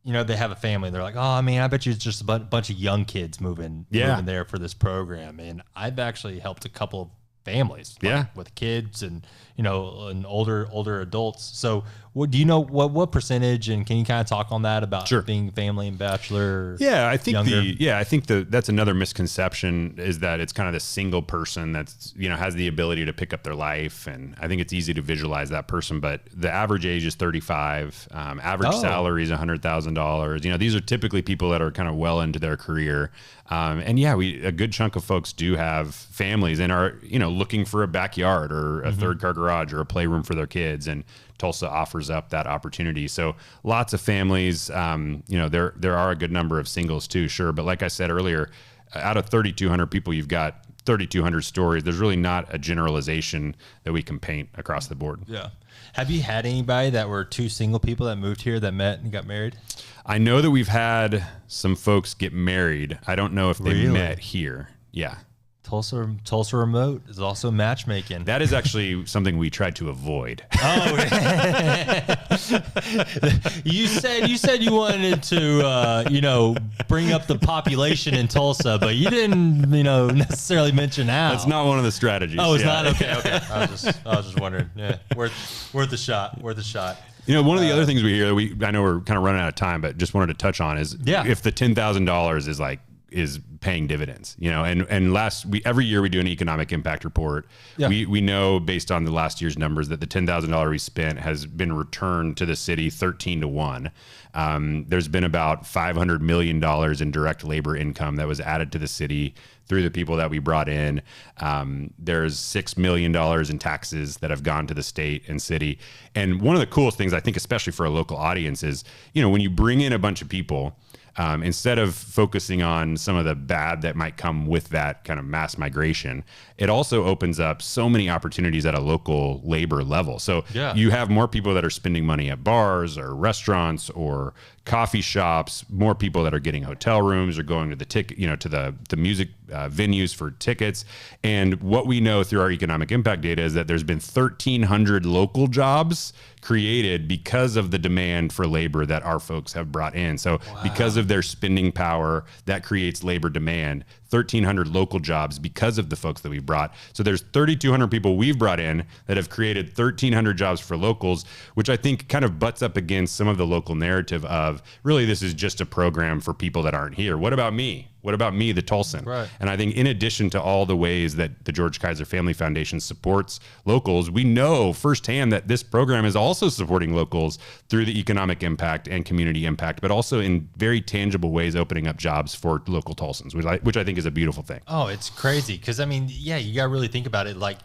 they have a family. They're like, oh, man, I bet you it's just a bunch of young kids moving there for this program. And I've actually helped a couple of families, Yeah. with kids and and older adults. So, what do you know? What percentage? And can you kind of talk on that about being family and bachelor? Yeah, I think younger? that's another misconception, is that it's kind of the single person that's has the ability to pick up their life, and I think it's easy to visualize that person. But the average age is 35. Average salary is $100,000. These are typically people that are kind of well into their career, and a good chunk of folks do have families and are looking for a backyard or a third car garage or a playroom for their kids, and Tulsa offers up that opportunity. So lots of families, there are a good number of singles too, sure. But like I said earlier, out of 3,200 people, you've got 3,200 stories. There's really not a generalization that we can paint across the board. Yeah. Have you had anybody that were two single people that moved here that met and got married? I know that we've had some folks get married. I don't know if they met here. Yeah. Tulsa Remote is also matchmaking. That is actually something we tried to avoid. Oh, you said you wanted to bring up the population in Tulsa, but you didn't necessarily mention how. That's not one of the strategies. Oh, it's not? Okay. I was just wondering. Yeah, worth a shot. Worth a shot. One of the other things we hear that I know we're kind of running out of time, but just wanted to touch on is if the $10,000 is paying dividends, and every year we do an economic impact report. Yeah. We know based on the last year's numbers that the $10,000 we spent has been returned to the city 13-1. There's been about $500 million in direct labor income that was added to the city through the people that we brought in. There's $6 million in taxes that have gone to the state and city. And one of the coolest things, I think, especially for a local audience, is, when you bring in a bunch of people, instead of focusing on some of the bad that might come with that kind of mass migration, it also opens up so many opportunities at a local labor level. So you have more people that are spending money at bars or restaurants or coffee shops, more people that are getting hotel rooms or going to the to the music venues for tickets. And what we know through our economic impact data is that there's been 1,300 local jobs created because of the demand for labor that our folks have brought in. So because of their spending power, that creates labor demand. 1,300 local jobs because of the folks that we've brought. So there's 3,200 people we've brought in that have created 1,300 jobs for locals, which I think kind of butts up against some of the local narrative of, really, this is just a program for people that aren't here. What about me? What about me, the Tulsan? Right. And I think in addition to all the ways that the George Kaiser Family Foundation supports locals, we know firsthand that this program is also supporting locals through the economic impact and community impact, but also in very tangible ways opening up jobs for local Tulsans, which I think is a beautiful thing. Oh, it's crazy. Because, you got to really think about it. Like,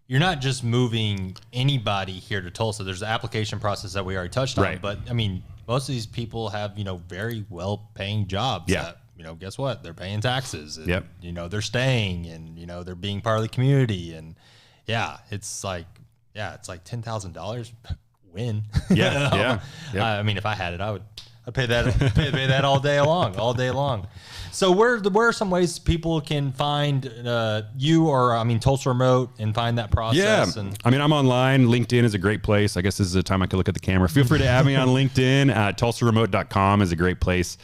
you're not just moving anybody here to Tulsa. There's an application process that we already touched on. Right. But, most of these people have, very well-paying jobs. Yeah. That, guess what? They're paying taxes. And, yep. They're staying and, they're being part of the community. And, it's like $10,000 win. Yeah. Yeah. If I had it, I'd pay that all day long. So where are some ways people can find you or Tulsa Remote and find that process? Yeah, I'm online. LinkedIn is a great place. I guess this is a time I could look at the camera. Feel free to add me on LinkedIn. TulsaRemote.com is a great place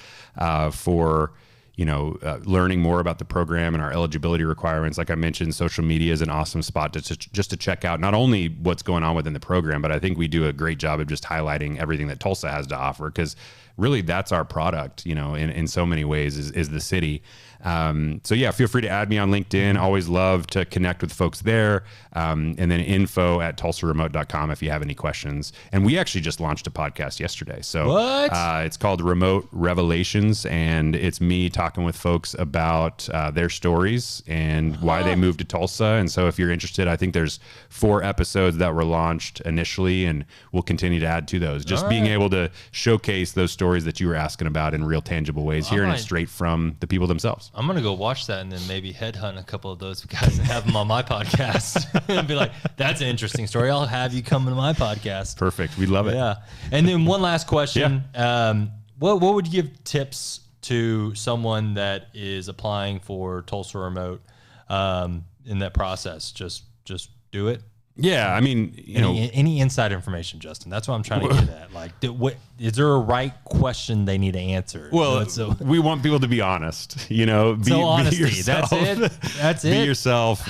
for learning more about the program and our eligibility requirements. Like I mentioned, social media is an awesome spot just to check out not only what's going on within the program, but I think we do a great job of just highlighting everything that Tulsa has to offer, because really that's our product, in so many ways is the city. Feel free to add me on LinkedIn. Always love to connect with folks there. And then info@tulsaremote.com if you have any questions. And we actually just launched a podcast yesterday. So what? It's called Remote Revelations, and it's me talking with folks about their stories and why they moved to Tulsa. And so if you're interested, I think there's 4 episodes that were launched initially, and we'll continue to add to those. Just being able to showcase those stories that you were asking about in real tangible ways, hearing it straight from the people themselves. I'm going to go watch that and then maybe headhunt a couple of those guys and have them on my podcast and be like, that's an interesting story. I'll have you come to my podcast. Perfect. We love it. Yeah. And then one last question. What would you give tips to someone that is applying for Tulsa Remote in that process? Just do it. Yeah, any inside information, Justin? That's what I'm trying to get at. Like, is there a right question they need to answer? Well, we want people to be honest. Be honesty. yourself. That's it. Be yourself.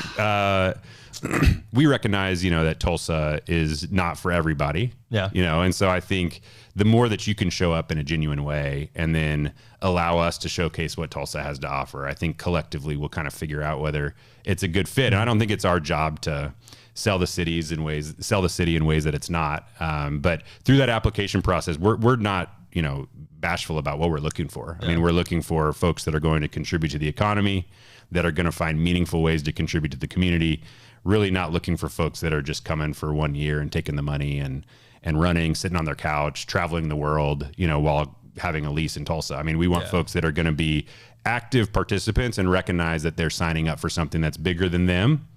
we recognize, that Tulsa is not for everybody. Yeah. And so I think the more that you can show up in a genuine way and then allow us to showcase what Tulsa has to offer, I think collectively we'll kind of figure out whether it's a good fit. And I don't think it's our job to sell the city in ways that it's not. But through that application process, we're not, bashful about what we're looking for. I mean, we're looking for folks that are going to contribute to the economy, that are going to find meaningful ways to contribute to the community. Really not looking for folks that are just coming for 1 year and taking the money and running, sitting on their couch, traveling the world, while having a lease in Tulsa. I mean, we want folks that are going to be active participants and recognize that they're signing up for something that's bigger than them,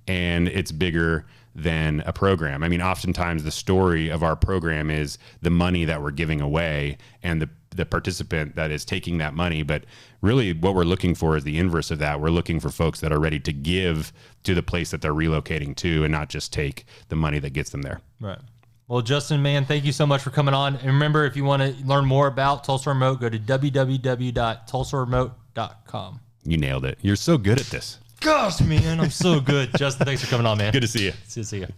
and it's bigger than a program. I mean, oftentimes the story of our program is the money that we're giving away and the participant that is taking that money. But really what we're looking for is the inverse of that. We're looking for folks that are ready to give to the place that they're relocating to and not just take the money that gets them there. Right. Well, Justin, man, thank you so much for coming on. And remember, if you want to learn more about Tulsa Remote, go to www.tulsaremote.com. You nailed it. You're so good at this. Gosh, man, I'm so good. Justin, thanks for coming on, man. Good to see you. See you.